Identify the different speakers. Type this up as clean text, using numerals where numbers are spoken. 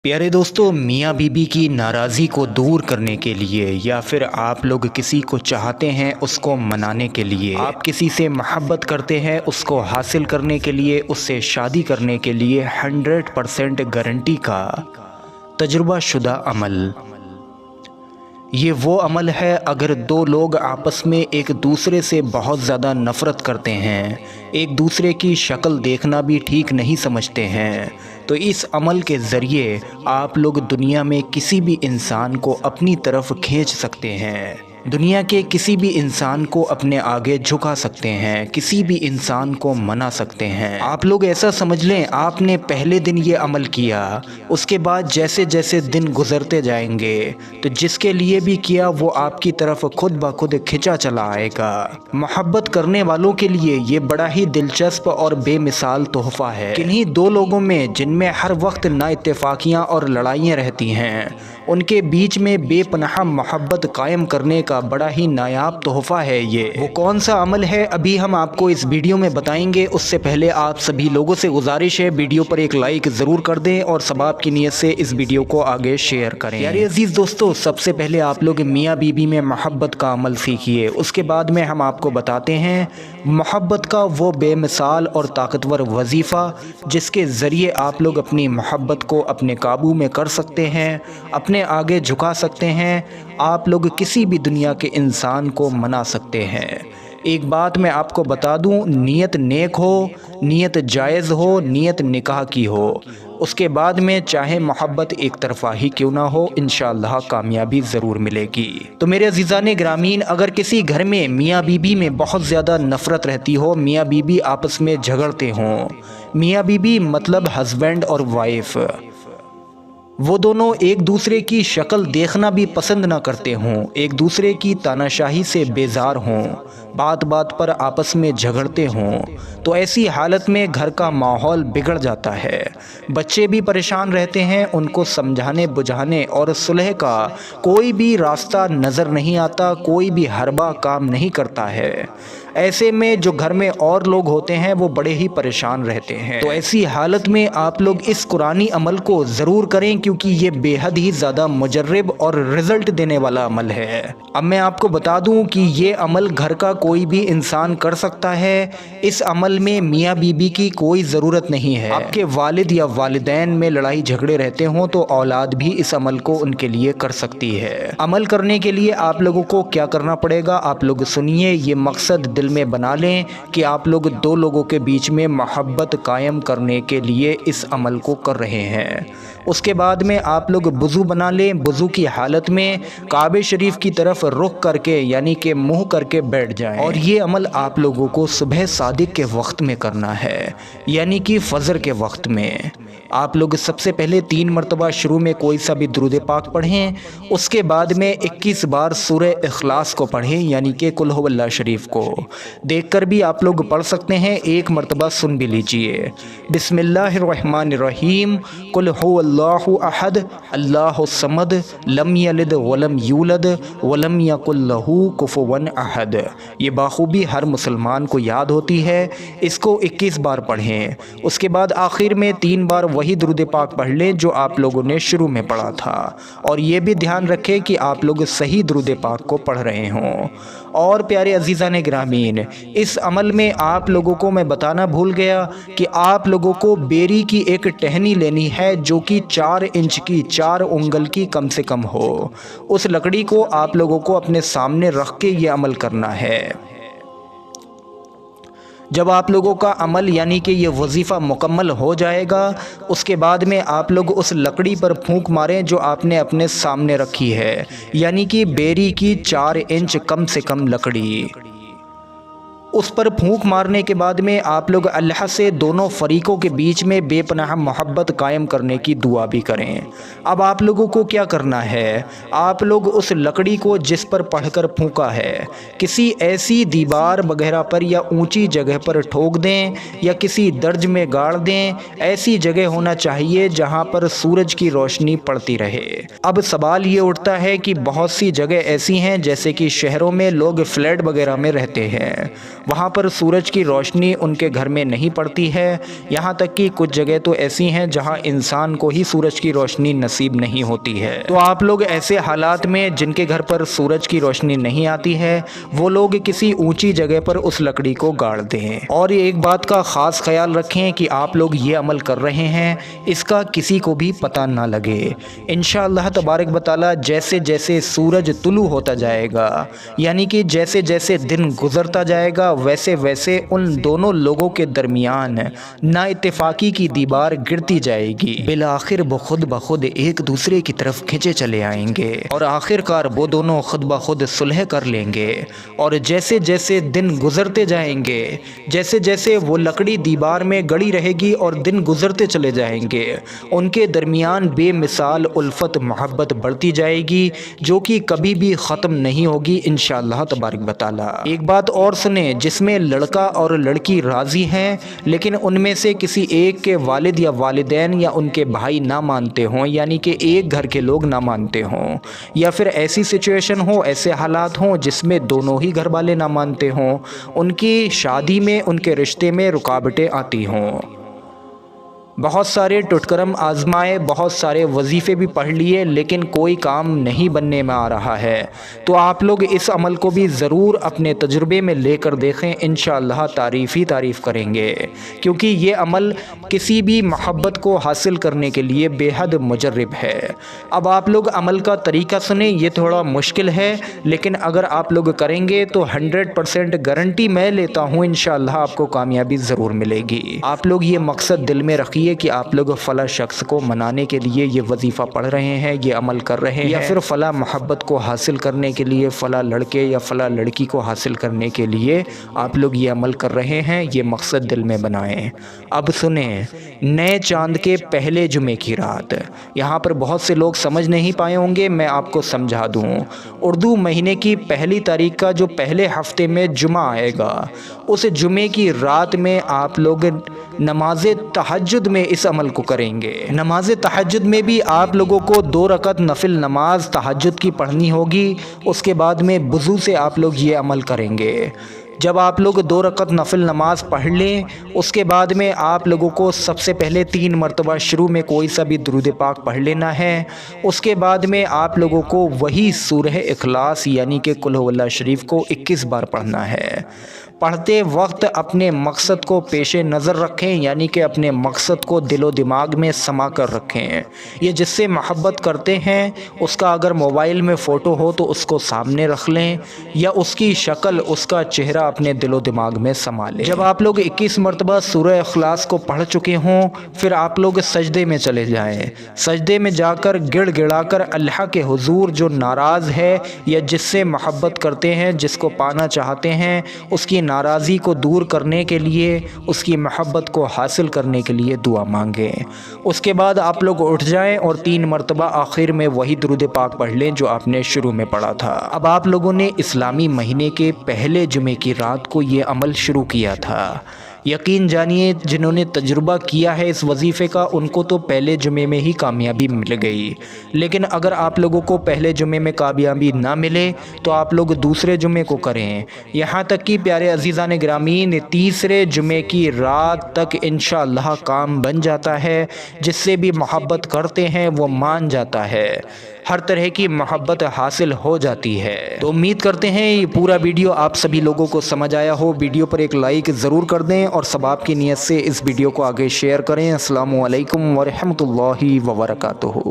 Speaker 1: प्यारे दोस्तों, मियाँ बीबी की नाराज़गी को दूर करने के लिए या फिर आप लोग किसी को चाहते हैं उसको मनाने के लिए, आप किसी से मोहब्बत करते हैं उसको हासिल करने के लिए, उससे शादी करने के लिए 100% गारंटी का तजुर्बा शुदा अमल। ये वो अमल है अगर दो लोग आपस में एक दूसरे से बहुत ज़्यादा नफ़रत करते हैं, एक दूसरे की शक्ल देखना भी ठीक नहीं समझते हैं, तो इस अमल के ज़रिए आप लोग दुनिया में किसी भी इंसान को अपनी तरफ खींच सकते हैं। दुनिया के किसी भी इंसान को अपने आगे झुका सकते हैं, किसी भी इंसान को मना सकते हैं। आप लोग ऐसा समझ लें, आपने पहले दिन ये अमल किया, उसके बाद जैसे जैसे दिन गुजरते जाएंगे तो जिसके लिए भी किया वो आपकी तरफ खुद ब खुद खिंचा चला आएगा। मोहब्बत करने वालों के लिए ये बड़ा ही दिलचस्प और बेमिसाल तोहफ़ा है। किन्हीं दो लोगों में जिनमें हर वक्त नाइत्तेफाकियाँ और लड़ाइयाँ रहती हैं, उनके बीच में बेपनाह मोहब्बत कायम करने का बड़ा ही नायाब तोहफ़ा है ये। वो कौन सा अमल है अभी हम आपको इस वीडियो में बताएंगे। उससे पहले आप सभी लोगों से गुजारिश है, वीडियो पर एक लाइक ज़रूर कर दें और सबाब की नीयत से इस वीडियो को आगे शेयर करें। यार अजीज़ दोस्तों, सबसे पहले आप लोग मियाँ बीबी में मोहब्बत का अमल सीखिए, उसके बाद में हम आपको बताते हैं मोहब्बत का वो बेमिसाल और ताकतवर वजीफ़ा जिसके ज़रिए आप लोग अपनी मोहब्बत को अपने काबू में कर सकते हैं, अपने आगे झुका सकते हैं, आप लोग किसी भी दुनिया के इंसान को मना सकते हैं। एक बात मैं आपको बता दूं, नीयत नेक हो, नीयत जायज़ हो, नीयत निकाह की हो, उसके बाद में चाहे मोहब्बत एक तरफ़ा ही क्यों ना हो, इंशाअल्लाह कामयाबी ज़रूर मिलेगी। तो मेरे अज़ीज़ान ग्रामीन, अगर किसी घर में मियाँ बीबी में बहुत ज़्यादा नफ़रत रहती हो, मियाँ बीबी आपस में झगड़ते हों, मियाँ बीबी मतलब हस्बैंड और वाइफ, वो दोनों एक दूसरे की शक्ल देखना भी पसंद ना करते हों, एक दूसरे की तानाशाही से बेजार हों, बात बात पर आपस में झगड़ते हों, तो ऐसी हालत में घर का माहौल बिगड़ जाता है। बच्चे भी परेशान रहते हैं, उनको समझाने बुझाने और सुलह का कोई भी रास्ता नज़र नहीं आता, कोई भी हरबा काम नहीं करता है। ऐसे में जो घर में और लोग होते हैं वो बड़े ही परेशान रहते हैं। तो ऐसी हालत में आप लोग इस कुरानी अमल को ज़रूर करें, क्योंकि ये बेहद ही ज़्यादा मुजर्रब और रिज़ल्ट देने वाला अमल है। अब मैं आपको बता दूं कि ये अमल घर का कोई भी इंसान कर सकता है। इस अमल में मियाँ बीबी की कोई ज़रूरत नहीं है। आपके वालिद या वालिदैन में लड़ाई झगड़े रहते हों तो औलाद भी इस अमल को उनके लिए कर सकती है। अमल करने के लिए आप लोगों को क्या करना पड़ेगा, आप लोग सुनिए। ये मकसद दिल में बना लें कि आप लोग दो लोगों के बीच में मोहब्बत कायम करने के लिए इस अमल को कर रहे हैं। उसके बाद में आप लोग वज़ू बना लें। वज़ू की हालत में काबे शरीफ की तरफ रुख करके यानी कि मुंह करके बैठ जाएं। और ये अमल आप लोगों को सुबह सादिक के वक्त में करना है, यानी कि फ़जर के वक्त में। आप लोग सबसे पहले 3 मरतबा शुरू में कोई सा भी दुरूद पाक पढ़ें, उसके बाद में 21 बार सूरह इखलास को पढ़ें, यानी कि कुल हुवल्लाह शरीफ को देखकर भी आप लोग पढ़ सकते हैं। एक मरतबा सुन भी लीजिए, बिस्मिल्लाहिर्रहमानिर्रहीम, कुल हुवल्लाहु अहद अल्लाहुस समद लम यलिद वलम यूलद वलम यकुल लहू कुफुवन अहद। ये बाखूबी हर मुसलमान को याद होती है। इसको 21 बार पढ़ें। उसके बाद आखिर में 3 बार वही दुरूद पाक पढ़ लें जो आप लोगों ने शुरू में पढ़ा था, और ये भी ध्यान रखें कि आप लोग सही दुरूद पाक को पढ़ रहे हों। और प्यारे अजीज़ान ग्रामीन, इस अमल में आप लोगों को मैं बताना भूल गया कि आप लोगों को बेरी की एक टहनी लेनी है जो कि 4 इंच की, 4 उंगल की कम से कम हो। उस लकड़ी को आप लोगों को अपने सामने रख के ये अमल करना है। जब आप लोगों का अमल यानी कि ये वजीफ़ा मुकम्मल हो जाएगा, उसके बाद में आप लोग उस लकड़ी पर फूंक मारें जो आपने अपने सामने रखी है, यानी कि बेरी की 4 इंच कम से कम लकड़ी। उस पर फूंक मारने के बाद में आप लोग अल्लाह से दोनों फरीकों के बीच में बेपनाह मोहब्बत कायम करने की दुआ भी करें। अब आप लोगों को क्या करना है, आप लोग उस लकड़ी को जिस पर पढ़कर फूंका है किसी ऐसी दीवार वगैरह पर या ऊंची जगह पर ठोक दें या किसी दर्ज में गाड़ दें। ऐसी जगह होना चाहिए जहां पर सूरज की रोशनी पड़ती रहे। अब सवाल ये उठता है कि बहुत सी जगह ऐसी हैं जैसे कि शहरों में लोग फ्लैट वगैरह में रहते हैं, وہاں پر سورج کی روشنی ان کے گھر میں نہیں پڑتی ہے، یہاں تک کہ کچھ جگہ تو ایسی ہیں جہاں انسان کو ہی سورج کی روشنی نصیب نہیں ہوتی ہے۔ تو آپ لوگ ایسے حالات میں جن کے گھر پر سورج کی روشنی نہیں آتی ہے وہ لوگ کسی اونچی جگہ پر اس لکڑی کو گاڑ دیں، اور ایک بات کا خاص خیال رکھیں کہ آپ لوگ یہ عمل کر رہے ہیں اس کا کسی کو بھی پتہ نہ لگے۔ انشاءاللہ تبارک و تعالی جیسے جیسے سورج طلوع ہوتا جائے گا، یعنی کہ جیسے جیسے دن گزرتا جائے گا ویسے ویسے ان دونوں لوگوں کے درمیان نا اتفاقی کی دیوار گرتی جائے گی، بالآخر خود بخود ایک دوسرے کی طرف کھنچے چلے آئیں گے اور آخر کار وہ دونوں خود بخود صلح کر لیں گے۔ اور جیسے جیسے دن گزرتے جائیں گے، جیسے جیسے وہ لکڑی دیوار میں گڑی رہے گی اور دن گزرتے چلے جائیں گے، ان کے درمیان بے مثال الفت محبت بڑھتی جائے گی جو کہ کبھی بھی ختم نہیں ہوگی انشاءاللہ تبارک و تعالی۔ ایک بات اور سنیں، جس میں لڑکا اور لڑکی راضی ہیں لیکن ان میں سے کسی ایک کے والد یا والدین یا ان کے بھائی نہ مانتے ہوں، یعنی کہ ایک گھر کے لوگ نہ مانتے ہوں، یا پھر ایسی سچویشن ہو، ایسے حالات ہوں جس میں دونوں ہی گھر والے نہ مانتے ہوں، ان کی شادی میں ان کے رشتے میں رکاوٹیں آتی ہوں۔ بہت سارے ٹٹکرم آزمائے، بہت سارے وظیفے بھی پڑھ لیے لیکن کوئی کام نہیں بننے میں آ رہا ہے، تو آپ لوگ اس عمل کو بھی ضرور اپنے تجربے میں لے کر دیکھیں، انشاءاللہ تعریف ہی تعریف کریں گے، کیونکہ یہ عمل کسی بھی محبت کو حاصل کرنے کے لیے بے حد مجرب ہے۔ اب آپ لوگ عمل کا طریقہ سنیں، یہ تھوڑا مشکل ہے لیکن اگر آپ لوگ کریں گے تو 100% گارنٹی میں لیتا ہوں انشاءاللہ آپ کو کامیابی ضرور ملے گی۔ آپ لوگ یہ مقصد دل میں رکھیے کہ آپ لوگ فلاں شخص کو منانے کے لیے یہ وظیفہ پڑھ رہے ہیں، یہ عمل کر رہے ہیں، یا پھر فلاں محبت کو حاصل کرنے کے لیے، فلاں لڑکے یا فلاں لڑکی کو حاصل کرنے کے لیے آپ لوگ یہ عمل کر رہے ہیں، یہ مقصد دل میں بنائیں۔ اب سنیں، نئے چاند کے پہلے جمعے کی رات، یہاں پر بہت سے لوگ سمجھ نہیں پائے ہوں گے، میں آپ کو سمجھا دوں۔ اردو مہینے کی پہلی تاریخ کا جو پہلے ہفتے میں جمعہ آئے گا، اس جمعے کی رات میں آپ لوگ نماز تہجد میں اس عمل کو کریں گے۔ نماز تہجد میں بھی آپ لوگوں کو 2 رکعت نفل نماز تہجد کی پڑھنی ہوگی، اس کے بعد میں وضو سے آپ لوگ یہ عمل کریں گے۔ جب آپ لوگ 2 رکعت نفل نماز پڑھ لیں، اس کے بعد میں آپ لوگوں کو سب سے پہلے 3 مرتبہ شروع میں کوئی سا بھی درود پاک پڑھ لینا ہے، اس کے بعد میں آپ لوگوں کو وہی سورہ اخلاص یعنی کہ قل هو اللہ شریف کو 21 بار پڑھنا ہے۔ پڑھتے وقت اپنے مقصد کو پیش نظر رکھیں، یعنی کہ اپنے مقصد کو دل و دماغ میں سما کر رکھیں۔ یہ جس سے محبت کرتے ہیں اس کا اگر موبائل میں فوٹو ہو تو اس کو سامنے رکھ لیں، یا اس کی شکل، اس کا چہرہ اپنے دل و دماغ میں سما لیں۔ جب آپ لوگ 21 مرتبہ سورہ اخلاص کو پڑھ چکے ہوں، پھر آپ لوگ سجدے میں چلے جائیں۔ سجدے میں جا کر گڑ گڑا کر اللہ کے حضور جو ناراض ہے یا جس سے محبت کرتے ہیں، جس کو پانا چاہتے ہیں، اس کی ناراضی کو دور کرنے کے لیے، اس کی محبت کو حاصل کرنے کے لیے دعا مانگیں۔ اس کے بعد آپ لوگ اٹھ جائیں اور 3 مرتبہ آخر میں وہی درود پاک پڑھ لیں جو آپ نے شروع میں پڑھا تھا۔ اب آپ لوگوں نے اسلامی مہینے کے پہلے جمعے کی رات کو یہ عمل شروع کیا تھا۔ یقین جانیے جنہوں نے تجربہ کیا ہے اس وظیفے کا ان کو تو پہلے جمعے میں ہی کامیابی مل گئی، لیکن اگر آپ لوگوں کو پہلے جمعے میں کامیابی نہ ملے تو آپ لوگ دوسرے جمعے کو کریں، یہاں تک کہ پیارے عزیزان گرامین تیسرے جمعے کی رات تک انشاءاللہ کام بن جاتا ہے۔ جس سے بھی محبت کرتے ہیں وہ مان جاتا ہے، ہر طرح کی محبت حاصل ہو جاتی ہے۔ تو امید کرتے ہیں یہ پورا ویڈیو آپ سبھی لوگوں کو سمجھ آیا ہو۔ ویڈیو پر ایک لائک ضرور کر دیں اور ثواب کی نیت سے اس ویڈیو کو آگے شیئر کریں۔ السلام علیکم ورحمۃ اللہ وبرکاتہ۔